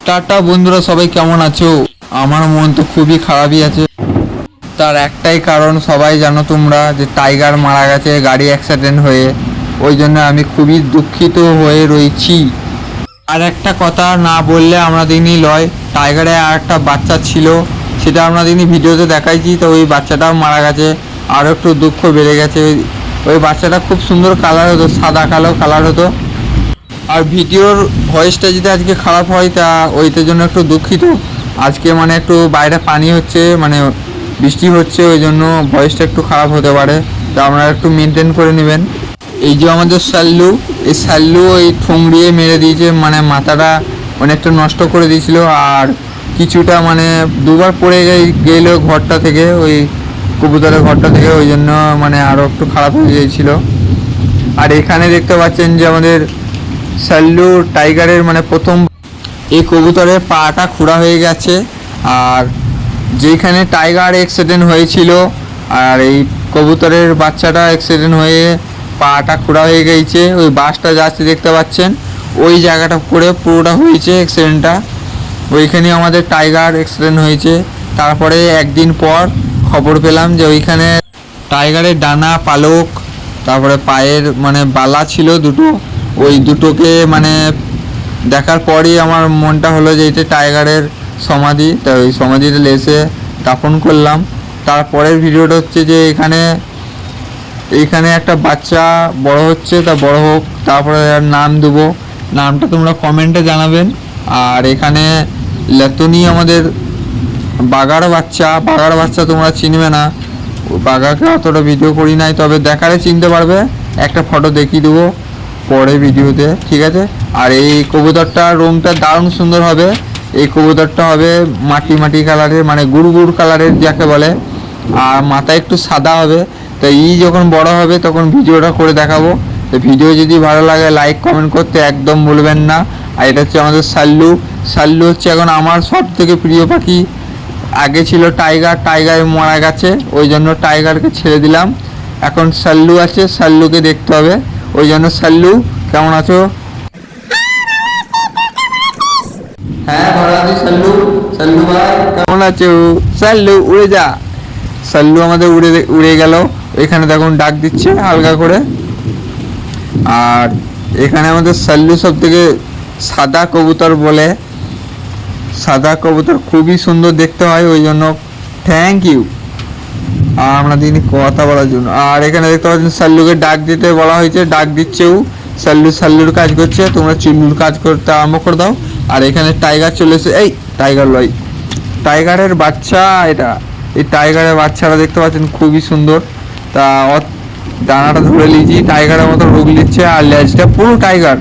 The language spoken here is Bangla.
টাটা বন্ধুরা, সবাই কেমন আছো? আমার মন তো খুবই খারাপই আছে। তার একটাই কারণ, সবাই জানো তোমরা, যে টাইগার মারা গেছে গাড়ি অ্যাক্সিডেন্ট হয়ে। ওই জন্য আমি খুবই দুঃখিত হয়ে রয়েছি। আর একটা কথা না বললে আমরা দিনই লয়, টাইগারে আর একটা বাচ্চা ছিল, সেটা আমরা দিনই ভিডিওতে দেখাইছি। তো ওই বাচ্চাটাও মারা গেছে, আরও একটু দুঃখ বেড়ে গেছে। ওই বাচ্চাটা খুব সুন্দর কালার হতো, সাদা কালো কালার হতো। আর ভিডিওর ভয়েসটা যদি আজকে খারাপ হয়, তা ওইটার জন্য একটু দুঃখিত। আজকে মানে একটু বাইরে পানি হচ্ছে, মানে বৃষ্টি হচ্ছে, ওই জন্য ভয়েসটা একটু খারাপ হতে পারে। তা আপনারা একটু মেনটেন করে নেবেন। এই যে আমাদের সাল্লু, এই সাল্লু ওই ঠুংরিয়ে মেরে দিয়েছে, মানে মাথাটা অনেকটা নষ্ট করে দিয়েছিল। আর কিছুটা মানে দুবার পড়ে গেল ঘরটা থেকে, ওই কবুতরের ঘরটা থেকে, ওই জন্য মানে আরও একটু খারাপ হয়ে গিয়েছিল। আর এখানে দেখতে পাচ্ছেন যে আমাদের সাল্লু টাইগারের মানে প্রথম এই কবুতরের পাটা খোঁড়া হয়ে গেছে। আর যেখানে টাইগার অ্যাক্সিডেন্ট হয়েছিল, আর এই কবুতরের বাচ্চাটা অ্যাক্সিডেন্ট হয়ে পাটা খোঁড়া হয়ে গেছে, ওই বাসটা যাচ্ছে দেখতে পাচ্ছেন, ওই জায়গাটা করে পুরোটা হয়েছে অ্যাক্সিডেন্টটা। ওইখানে আমাদের টাইগার অ্যাক্সিডেন্ট হয়েছে। তারপরে একদিন পর খবর পেলাম যে ওইখানে টাইগারের ডানা, পালক, তারপরে পায়ের মানে বালা ছিল দুটো, ওই দুটোকে মানে দেখার পরই আমার মনটা হলো যে এটা টাইগারের সমাধি। তা ওই সমাধিতে এসে দাফন করলাম। তারপরের ভিডিওটা হচ্ছে যে এইখানে একটা বাচ্চা বড় হচ্ছে, তা বড় হোক, তারপরে নাম দেবো। নামটা তোমরা কমেন্টে জানাবেন। আর এখানে লেতনি আমাদের বাঘার বাচ্চা তোমরা চিনবে না, বাঘাকে অতটা ভিডিও করি নাই, তবে দেখালে চিনতে পারবে। একটা ফটো দেখিয়ে দেবো পরে ভিডিওতে, ঠিক আছে? আর এই কবুতরটার রঙটা দারুণ সুন্দর হবে। এই কবুতরটা হবে মাটি কালারের, মানে গুড় কালারের যাকে বলে। আর মাথায় একটু সাদা হবে। তো যখন বড় হবে তখন ভিডিওটা করে দেখাবো। তো ভিডিও যদি ভালো লাগে লাইক কমেন্ট করতে একদম ভুলবেন না। আর এটা হচ্ছে আমাদের সাল্লু হচ্ছে এখন আমার সব থেকে প্রিয় পাখি। আগে ছিল টাইগার মারা গেছে, ওই জন্য টাইগারকে ছেড়ে দিলাম। এখন সাল্লু আছে, সাল্লুকে দেখতে হবে। ওই জন্য সাল্লু, কেমন আছো? হ্যাঁ ভালো আছি সাল্লু ভাই কেমন আছো? সাল্লু উড়ে যা। সাল্লু আমাদের উড়ে গেল। এখানে দেখুন ডাক দিচ্ছে হালকা করে। আর এখানে আমাদের সাল্লু সব থেকে সাদা কবুতর বলে। সাদা কবুতর খুবই সুন্দর দেখতে হয়, ওই জন্য থ্যাংক ইউ আর আমরা দিনই কথা বলার জন্য। আর এখানে দেখতে পাচ্ছেন সাল্লুকে ডাক দিতে বলা হয়েছে, ডাক দিচ্ছেও। সাল্লুর কাজ করছে, তোমরা চুল্লুর কাজ করতে আরম্ভ করে দাও। আর এখানে টাইগার চলে এসে, এই টাইগারের বাচ্চা এটা। এই টাইগারের বাচ্চাটা দেখতে পাচ্ছেন খুবই সুন্দর। তা ডানাটা ধরে নিয়েছি, টাইগারের মতো রোগ নিচ্ছে। আর লেজটা পুরো টাইগার,